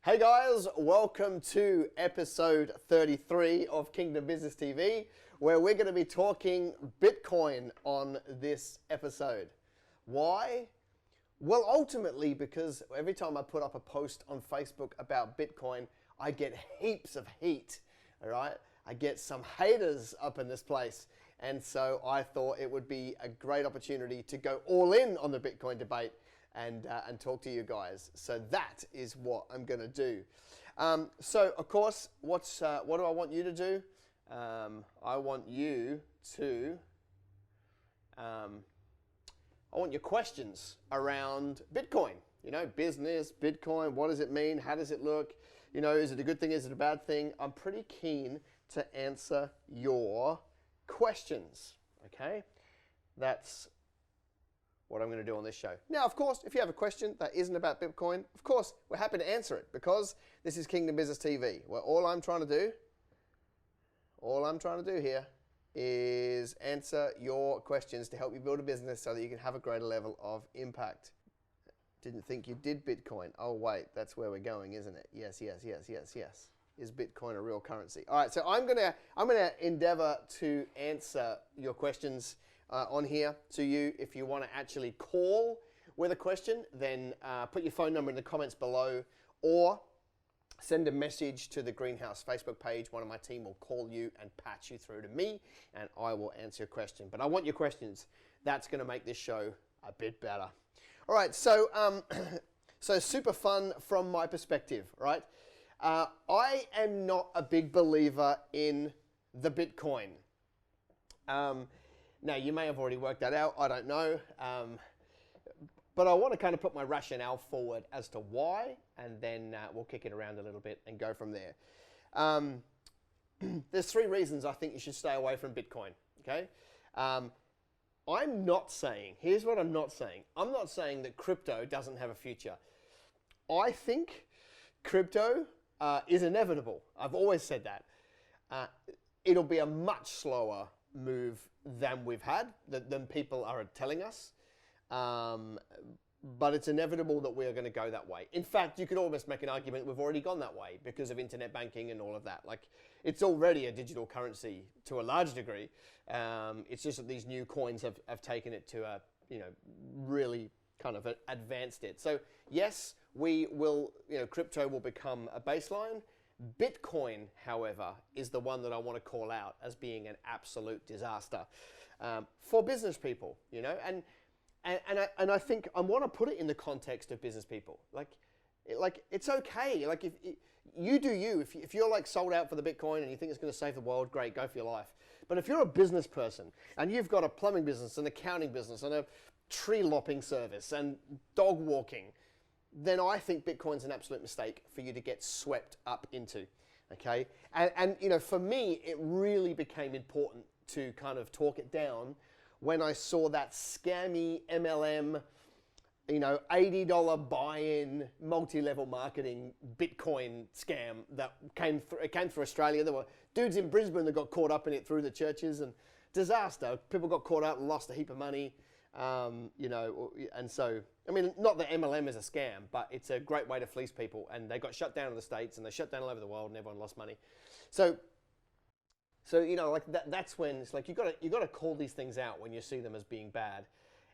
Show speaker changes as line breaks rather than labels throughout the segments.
Hey guys, welcome to episode 33 of Kingdom Business TV, where we're going to be talking Bitcoin on this episode. Why? Well, ultimately because every time I put up a post on Facebook about Bitcoin, I get heaps of heat, all right? I get some haters up in this place. And so I thought it would be a great opportunity to go all in on the Bitcoin debate and talk to you guys. So that is what I'm going to do. So of course, what do I want you to do? I want you to, I want your questions around Bitcoin. You know, business, Bitcoin, what does it mean? How does it look? You know, is it a good thing? Is it a bad thing? I'm pretty keen to answer your questions, okay? That's what I'm going to do on this show. Now, of course, if you have a question that isn't about Bitcoin, of course, we're happy to answer it because this is Kingdom Business TV, where all I'm trying to do here is answer your questions to help you build a business so that you can have a greater level of impact. Didn't think you did Bitcoin. Oh, wait, that's where we're going, isn't it? Yes. Is Bitcoin a real currency? All right, so I'm gonna endeavor to answer your questions on here to you. If you want to actually call with a question, then put your phone number in the comments below or send a message to the Greenhouse Facebook page. One of my team will call you and patch you through to me and I will answer your question. But I want your questions. That's going to make this show a bit better. All right, so so super fun from my perspective, right? I am not a big believer in the Bitcoin. Now, you may have already worked that out. I don't know. But I want to kind of put my rationale forward as to why, and then we'll kick it around a little bit and go from there. There's three reasons I think you should stay away from Bitcoin, okay? I'm not saying, here's what I'm not saying. I'm not saying that crypto doesn't have a future. I think crypto is inevitable. I've always said that. It'll be a much slower move than we've had, than people are telling us. But it's inevitable that we are going to go that way. In fact, you could almost make an argument we've already gone that way because of internet banking and all of that. Like, it's already a digital currency to a large degree. It's just that these new coins have taken it to a, really kind of advanced it. So yes, we will, crypto will become a baseline. Bitcoin, however, is the one that I want to call out as being an absolute disaster for business people, and I think I want to put it in the context of business people. Like it's okay. Like if you do you, if you're like sold out for the Bitcoin and you think it's going to save the world, great, go for your life. But if you're a business person and you've got a plumbing business, an accounting business, and a tree lopping service and dog walking, then I think Bitcoin's an absolute mistake for you to get swept up into, okay? And for me, it really became important to kind of talk it down when I saw that scammy MLM, $80 buy-in, multi-level marketing Bitcoin scam that came through Australia. There were dudes in Brisbane that got caught up in it through the churches, and disaster. People got caught out and lost a heap of money. And so, I mean, not that MLM is a scam, but it's a great way to fleece people. And they got shut down in the States, and they shut down all over the world, and everyone lost money. So like that's when it's like you got to call these things out when you see them as being bad.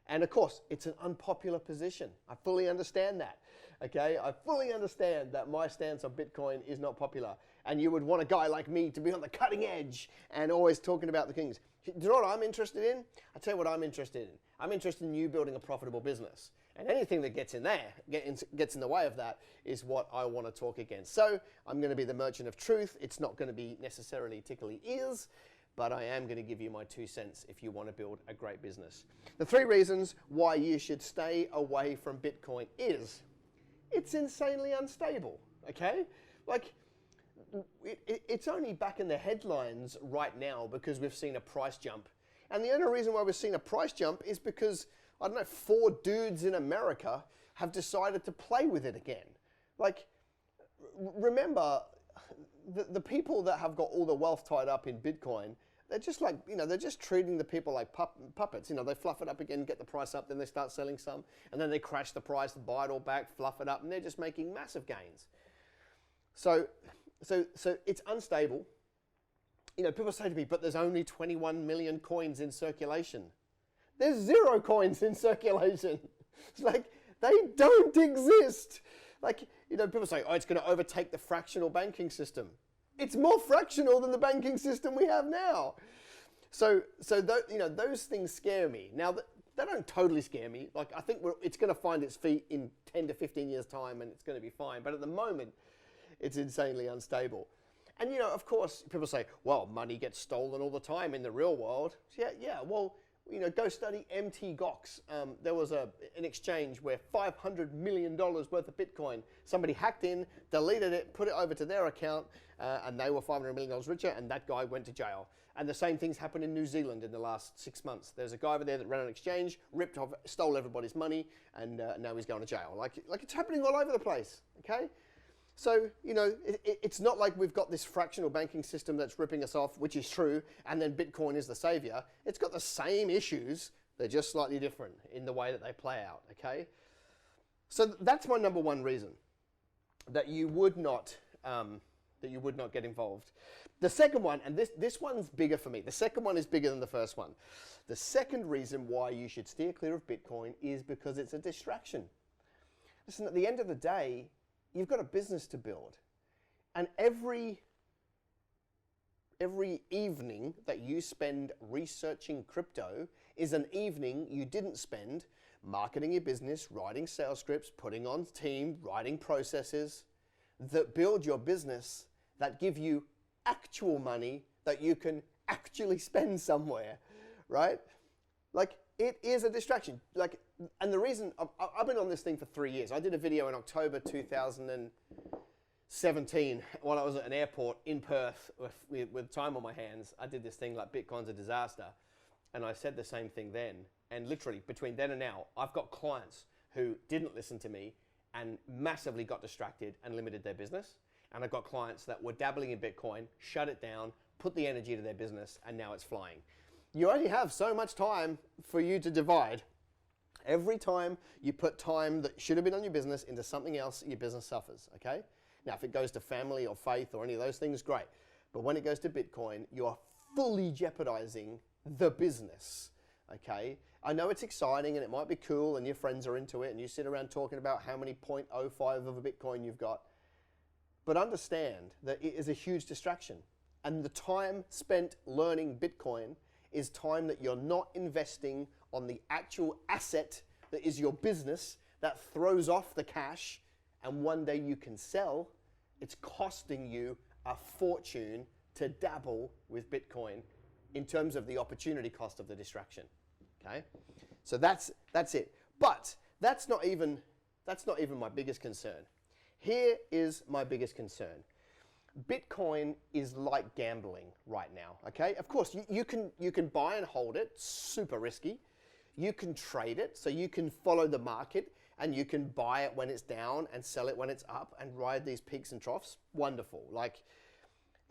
And of course, it's an unpopular position. I fully understand that. Okay, I fully understand that my stance on Bitcoin is not popular, and you would want a guy like me to be on the cutting edge and always talking about the things. Do you know what I'm interested in? I'll tell you what I'm interested in. I'm interested in you building a profitable business. And anything that gets in the way of that is what I want to talk against. So I'm going to be the merchant of truth. It's not going to be necessarily tickly ears, but I am going to give you my 2 cents if you want to build a great business. The three reasons why you should stay away from Bitcoin is it's insanely unstable, okay? Like, it's only back in the headlines right now because we've seen a price jump. And the only reason why we've seen a price jump is because, I don't know, 4 dudes in America have decided to play with it again. Like, remember, the people that have got all the wealth tied up in Bitcoin, they're just like, they're just treating the people like puppets. They fluff it up again, get the price up, then they start selling some, and then they crash the price, buy it all back, fluff it up, and they're just making massive gains. So, so it's unstable. You know, people say to me, but there's only 21 million coins in circulation. There's 0 coins in circulation. It's like, they don't exist. Like, you know, people say, oh, it's going to overtake the fractional banking system. It's more fractional than the banking system we have now. So you know, those things scare me. Now, they don't totally scare me. Like, I think it's going to find its feet in 10 to 15 years' time, and it's going to be fine. But at the moment, it's insanely unstable. And, you know, of course, people say, well, money gets stolen all the time in the real world. Yeah, well, you know, go study Mt. Gox. There was an exchange where $500 million worth of Bitcoin, somebody hacked in, deleted it, put it over to their account, and they were $500 million richer, and that guy went to jail. And the same things happened in New Zealand in the last 6 months. There's a guy over there that ran an exchange, ripped off, stole everybody's money, and now he's going to jail. Like it's happening all over the place, okay? So, you know, it's not like we've got this fractional banking system that's ripping us off, which is true, and then Bitcoin is the savior. It's got the same issues. They're just slightly different in the way that they play out, okay? So that's my number one reason that you would not get involved. The second one, and this one's bigger for me. The second one is bigger than the first one. The second reason why you should steer clear of Bitcoin is because it's a distraction. Listen, at the end of the day, you've got a business to build. And every evening that you spend researching crypto is an evening you didn't spend marketing your business, writing sales scripts, putting on team, writing processes that build your business, that give you actual money that you can actually spend somewhere, right? Like, it is a distraction. Like, and the reason, I've been on this thing for 3 years. I did a video in October 2017 while I was at an airport in Perth with time on my hands. I did this thing like Bitcoin's a disaster. And I said the same thing then. And literally between then and now, I've got clients who didn't listen to me and massively got distracted and limited their business. And I've got clients that were dabbling in Bitcoin, shut it down, put the energy to their business, and now it's flying. You only have so much time for you to divide. Every time you put time that should have been on your business into something else, your business suffers, okay? Now, if it goes to family or faith or any of those things, great. But when it goes to Bitcoin, you're fully jeopardizing the business, okay? I know it's exciting and it might be cool and your friends are into it and you sit around talking about how many 0.05 of a Bitcoin you've got. But understand that it is a huge distraction. And the time spent learning Bitcoin is time that you're not investing on the actual asset that is your business that throws off the cash and one day you can sell. It's costing you a fortune to dabble with Bitcoin in terms of the opportunity cost of the distraction, okay? So that's it. But that's not even my biggest concern. Here is my biggest concern. Bitcoin is like gambling right now, okay? Of course, you can buy and hold it, super risky. You can trade it, so you can follow the market and you can buy it when it's down and sell it when it's up and ride these peaks and troughs. Wonderful. Like,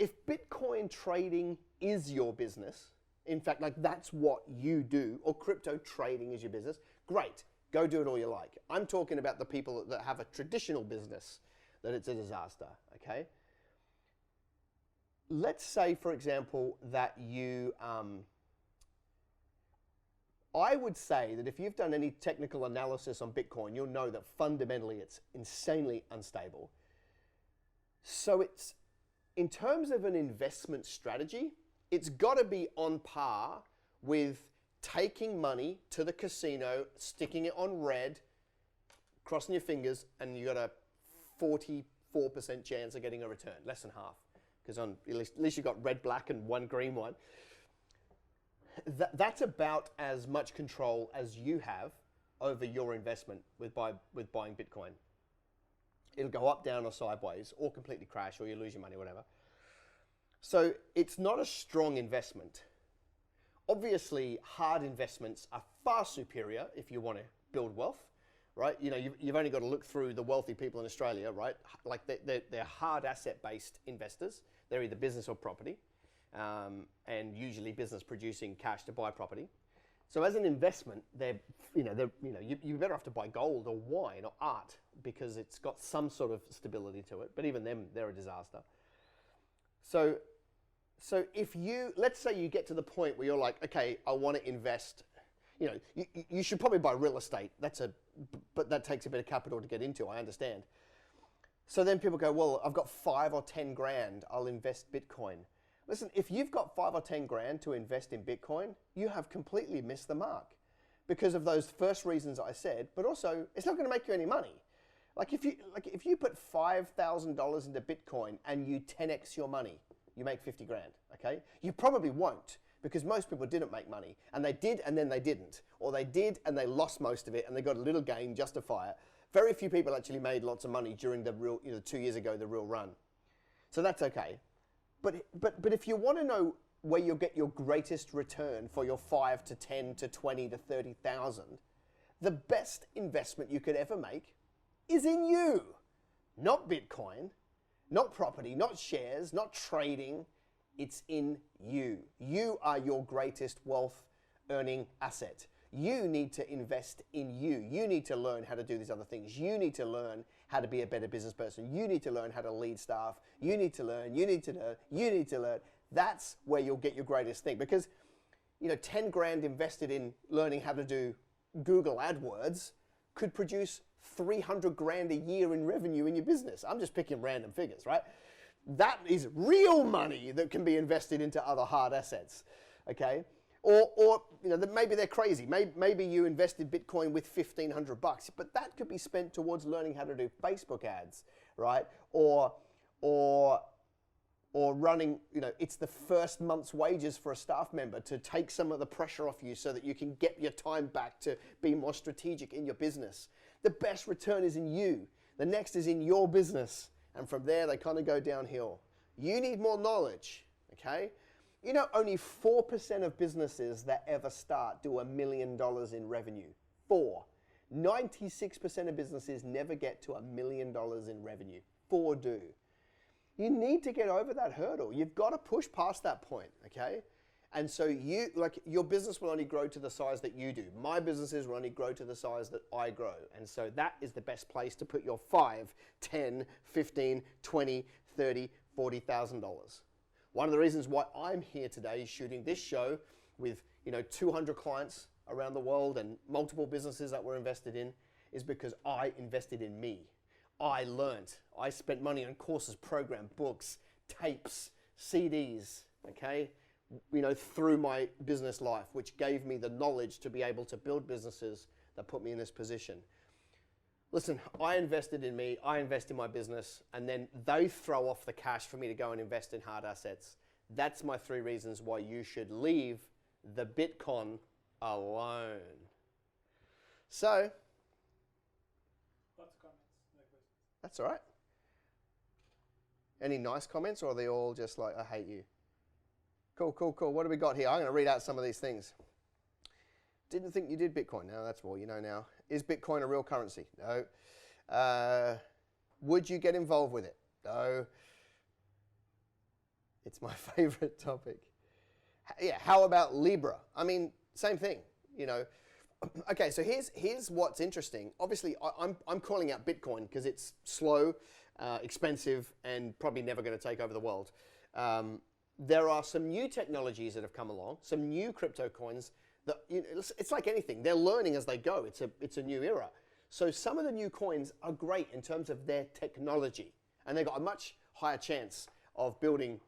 if Bitcoin trading is your business, in fact, like that's what you do, or crypto trading is your business, great. Go do it all you like. I'm talking about the people that have a traditional business, that it's a disaster, okay? Let's say, for example, that you, I would say that if you've done any technical analysis on Bitcoin, you'll know that fundamentally it's insanely unstable. So it's, in terms of an investment strategy, it's got to be on par with taking money to the casino, sticking it on red, crossing your fingers, and you got a 44% chance of getting a return, less than half. Because at least you've got red, black, and one green one. That's about as much control as you have over your investment with buying Bitcoin. It'll go up, down, or sideways, or completely crash, or you lose your money, whatever. So it's not a strong investment. Obviously, hard investments are far superior if you want to build wealth, right? You know, you've only got to look through the wealthy people in Australia, right? Like they're hard asset-based investors. They're either business or property, and usually business producing cash to buy property. So as an investment, you're better off to buy gold or wine or art because it's got some sort of stability to it. But even them, they're a disaster. So let's say you get to the point where you're like, okay, I want to invest. You should probably buy real estate. But that takes a bit of capital to get into. I understand. So then people go, well, I've got 5 or 10 grand. I'll invest Bitcoin. Listen, if you've got 5 or 10 grand to invest in Bitcoin, you have completely missed the mark because of those first reasons I said, but also it's not going to make you any money. Like if you put $5,000 into Bitcoin and you 10x your money, you make 50 grand, okay? You probably won't because most people didn't make money and they did and then they didn't, or they did and they lost most of it and they got a little gain, justify it. Very few people actually made lots of money during the real, 2 years ago, the real run. So that's okay. But if you want to know where you'll get your greatest return for your 5 to 10 to 20 to 30,000, the best investment you could ever make is in you. Not Bitcoin, not property, not shares, not trading. It's in you. You are your greatest wealth earning asset. You need to invest in you. You need to learn how to do these other things. You need to learn how to be a better business person. You need to learn how to lead staff. You need to learn, you need to learn, you need to learn. That's where you'll get your greatest thing. Because, 10 grand invested in learning how to do Google AdWords could produce 300 grand a year in revenue in your business. I'm just picking random figures, right? That is real money that can be invested into other hard assets, okay? Or maybe they're crazy. Maybe you invested Bitcoin with $1,500, but that could be spent towards learning how to do Facebook ads, right? Or running, it's the first month's wages for a staff member to take some of the pressure off you so that you can get your time back to be more strategic in your business. The best return is in you. The next is in your business. And from there, they kind of go downhill. You need more knowledge, okay? Only 4% of businesses that ever start do $1 million in revenue. 4. 96% of businesses never get to $1 million in revenue. 4 do. You need to get over that hurdle. You've got to push past that point, okay? And so your business will only grow to the size that you do. My businesses will only grow to the size that I grow. And so that is the best place to put your 5, 10, 15, 20, 30, $40,000. One of the reasons why I'm here today shooting this show with 200 clients around the world and multiple businesses that we're invested in is because I invested in me. I learned. I spent money on courses, program, books, tapes, CDs, okay, through my business life, which gave me the knowledge to be able to build businesses that put me in this position. Listen, I invested in me, I invest in my business, and then they throw off the cash for me to go and invest in hard assets. That's my 3 reasons why you should leave the Bitcoin alone. So,
lots of comments, no questions.
That's all right. Any nice comments, or are they all just like, I hate you? Cool. What do we got here? I'm going to read out some of these things. Didn't think you did Bitcoin. No, that's all you know now. Is Bitcoin a real currency? No. Would you get involved with it? No. It's my favorite topic. Yeah, how about Libra? I mean, same thing, Okay, so here's what's interesting. Obviously, I'm calling out Bitcoin because it's slow, expensive, and probably never going to take over the world. There are some new technologies that have come along, some new crypto coins that, it's like anything. They're learning as they go. It's a new era. So some of the new coins are great in terms of their technology, and they've got a much higher chance of building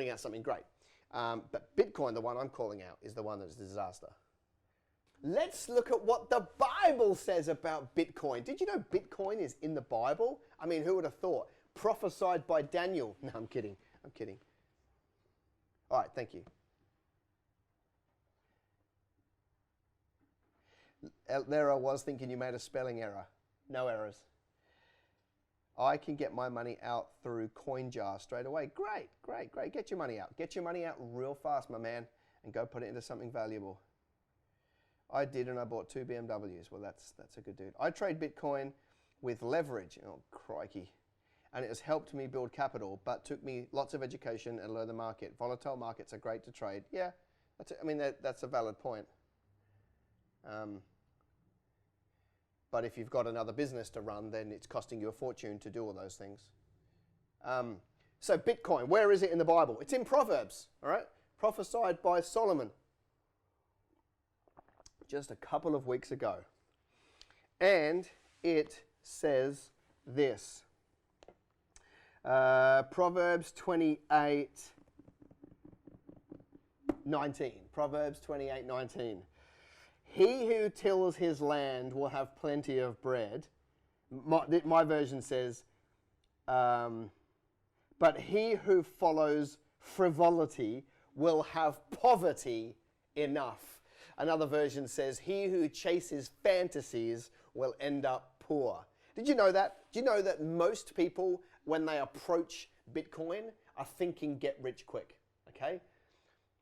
out something great. But Bitcoin, the one I'm calling out, is the one that's a disaster. Let's look at what the Bible says about Bitcoin. Did you know Bitcoin is in the Bible? I mean, who would have thought? Prophesied by Daniel. No, I'm kidding. All right, thank you. There I was thinking you made a spelling error. No errors. I can get my money out through CoinJar straight away. Great. Get your money out. Get your money out real fast, my man, and go put it into something valuable. I did, and I bought 2 BMWs. Well, that's a good dude. I trade Bitcoin with leverage. Oh, crikey. And it has helped me build capital, but took me lots of education and learn the market. Volatile markets are great to trade. Yeah, that's a valid point. But if you've got another business to run, then it's costing you a fortune to do all those things. So Bitcoin, where is it in the Bible? It's in Proverbs, all right? Prophesied by Solomon just a couple of weeks ago. And it says this. Proverbs 28:19. Proverbs 28:19. He who tills his land will have plenty of bread. My version says, but he who follows frivolity will have poverty enough. Another version says, he who chases fantasies will end up poor. Did you know that? Do you know that most people, when they approach Bitcoin, are thinking get rich quick, okay?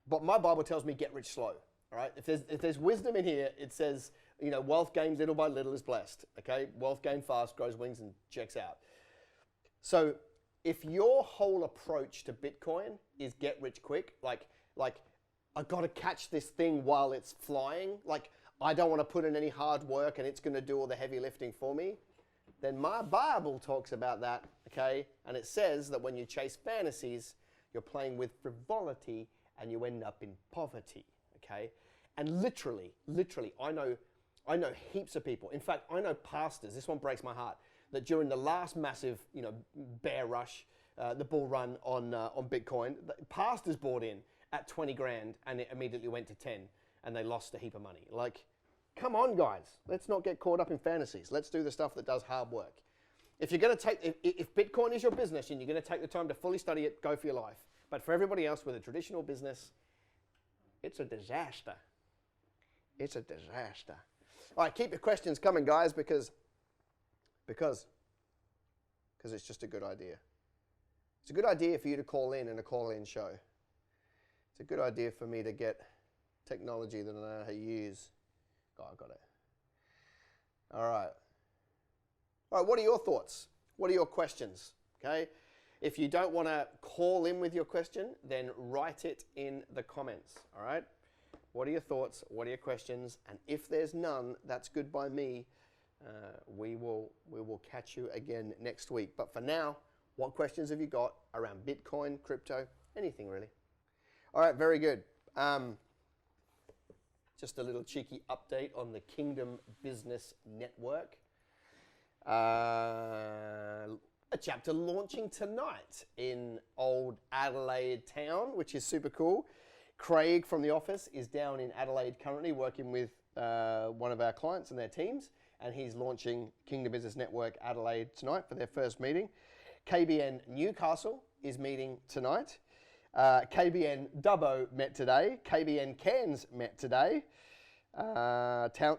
But my Bible tells me get rich slow, all right? If there's wisdom in here, it says, wealth gained little by little is blessed, okay? Wealth gained fast, grows wings and checks out. So if your whole approach to Bitcoin is get rich quick, like I got to catch this thing while it's flying, like I don't want to put in any hard work and it's going to do all the heavy lifting for me, then my Bible talks about that, okay? And it says that when you chase fantasies, you're playing with frivolity and you end up in poverty, okay? And literally, I know heaps of people. In fact, I know pastors, this one breaks my heart, that during the last massive, bear rush, the bull run on Bitcoin, pastors bought in at 20 grand and it immediately went to 10 and they lost a heap of money. Like, come on, guys. Let's not get caught up in fantasies. Let's do the stuff that does hard work. If you're going to if Bitcoin is your business and you're going to take the time to fully study it, go for your life. But for everybody else with a traditional business, it's a disaster. It's a disaster. All right, keep your questions coming, guys, because it's just a good idea. It's a good idea for you to call in a call-in show. It's a good idea for me to get technology that I know how to use. Oh, I got it. All right. All right, what are your thoughts? What are your questions? Okay. If you don't want to call in with your question, then write it in the comments. All right. What are your thoughts? What are your questions? And if there's none, that's good by me. We will catch you again next week. But for now, what questions have you got around Bitcoin, crypto, anything really? All right, very good. Just a little cheeky update on the Kingdom Business Network. A chapter launching tonight in old Adelaide town, which is super cool. Craig from the office is down in Adelaide currently working with one of our clients and their teams, and he's launching Kingdom Business Network Adelaide tonight for their first meeting. KBN Newcastle is meeting tonight. KBN Dubbo met today. KBN Cairns met today.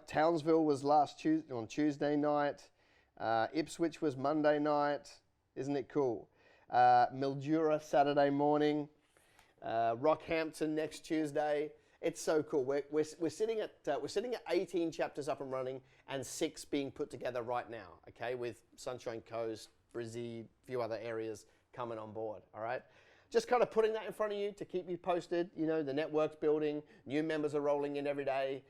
Townsville was on Tuesday night. Ipswich was Monday night. Isn't it cool? Mildura Saturday morning. Rockhampton next Tuesday. It's so cool. We're sitting at 18 chapters up and running and 6 being put together right now. Okay, with Sunshine Coast, Brizzy, a few other areas coming on board. All right. Just kind of putting that in front of you to keep you posted. The network's building. New members are rolling in every day.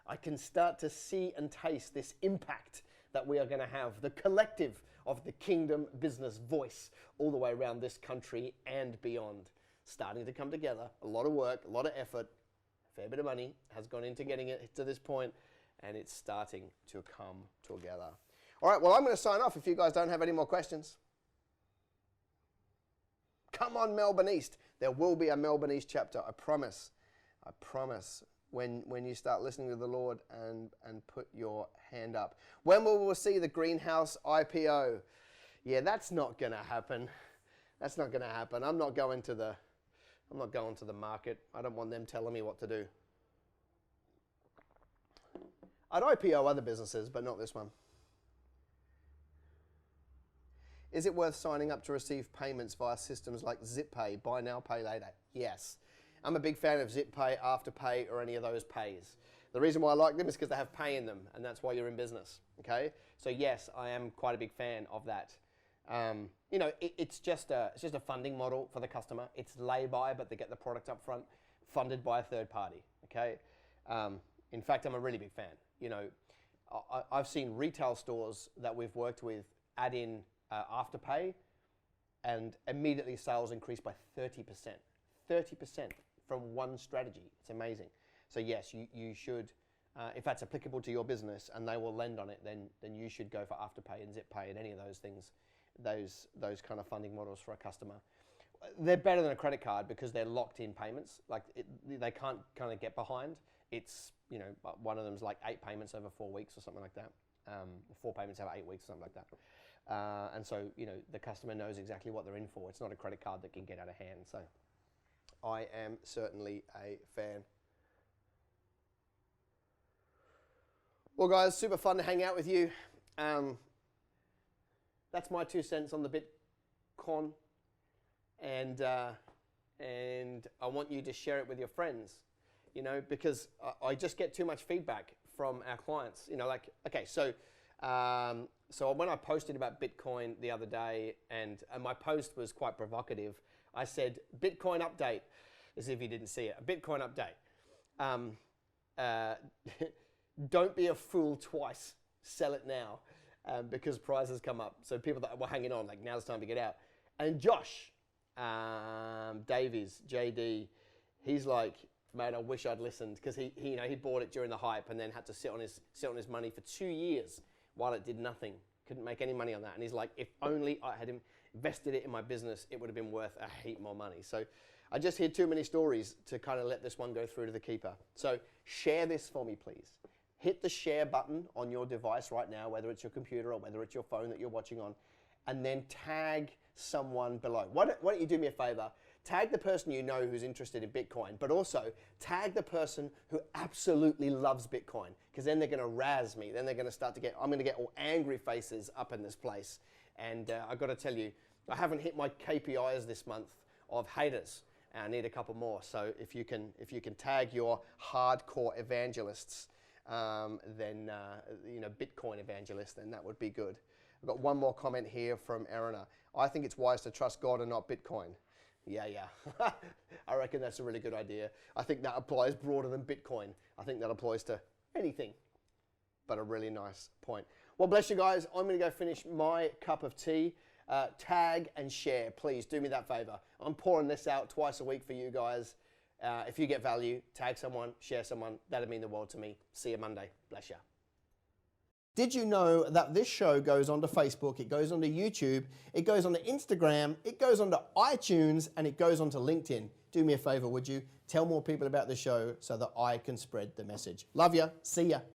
I can start to see and taste this impact that we are going to have. The collective of the Kingdom Business voice all the way around this country and beyond. Starting to come together. A lot of work, a lot of effort, a fair bit of money has gone into getting it to this point, and it's starting to come together. All right, well, I'm going to sign off if you guys don't have any more questions. Come on, Melbourne East. There will be a Melbourne East chapter, I promise. I promise. When you start listening to the Lord and put your hand up. When will we see the greenhouse IPO? Yeah, that's not going to happen. That's not going to happen. I'm not going to the market. I don't want them telling me what to do. I'd IPO other businesses, but not this one. Is it worth signing up to receive payments via systems like ZipPay, Buy Now, Pay Later? Yes. I'm a big fan of ZipPay, Afterpay, or any of those pays. The reason why I like them is because they have pay in them, and that's why you're in business, okay? So yes, I am quite a big fan of that. It's just a funding model for the customer. It's lay-by, but they get the product up front, funded by a third party, okay? In fact, I'm a really big fan. You know, I've seen retail stores that we've worked with add in Afterpay, and immediately sales increase by 30%. 30% from one strategy. It's amazing. So yes, you should, if that's applicable to your business and they will lend on it, then you should go for Afterpay and ZipPay and any of those things, those kind of funding models for a customer. They're better than a credit card because they're locked in payments. Like they can't kind of get behind. It's, you know, one of them's like 8 payments over 4 weeks or something like that. 4 payments over 8 weeks, something like that. And so, you know, the customer knows exactly what they're in for. It's not a credit card that can get out of hand. So I am certainly a fan. Well, guys, super fun to hang out with you. That's my 2 cents on the Bitcoin. And I want you to share it with your friends, you know, because I just get too much feedback from our clients. You know, like, okay, so when I posted about Bitcoin the other day, and my post was quite provocative, I said, Bitcoin update, as if you didn't see it, a Bitcoin update. Don't be a fool twice, sell it now, because prices come up. So people that were hanging on, like, now's the time to get out. And Josh Davies, JD, he's like, mate, I wish I'd listened, because he bought it during the hype and then had to sit on his money for 2 years while it did nothing. Couldn't make any money on that. And he's like, if only I had invested it in my business, it would have been worth a heap more money. So I just hear too many stories to kind of let this one go through to the keeper. So share this for me, please. Hit the share button on your device right now, whether it's your computer or whether it's your phone that you're watching on, and then tag someone below. Why don't you do me a favor? Tag the person you know who's interested in Bitcoin, but also tag the person who absolutely loves Bitcoin, because then they're going to razz me. Then they're going to start to I'm going to get all angry faces up in this place. And I've got to tell you, I haven't hit my KPIs this month of haters. And I need a couple more. So if you can tag your hardcore evangelists, then Bitcoin evangelists, then that would be good. I've got one more comment here from Erina. I think it's wise to trust God and not Bitcoin. Yeah. I reckon that's a really good idea. I think that applies broader than Bitcoin. I think that applies to anything, but a really nice point. Well, bless you guys. I'm going to go finish my cup of tea. Tag and share. Please do me that favor. I'm pouring this out twice a week for you guys. If you get value, tag someone, share someone. That'd mean the world to me. See you Monday. Bless you. Did you know that this show goes onto Facebook, it goes onto YouTube, it goes onto Instagram, it goes onto iTunes, and it goes onto LinkedIn? Do me a favor, would you? Tell more people about the show so that I can spread the message. Love ya. See ya.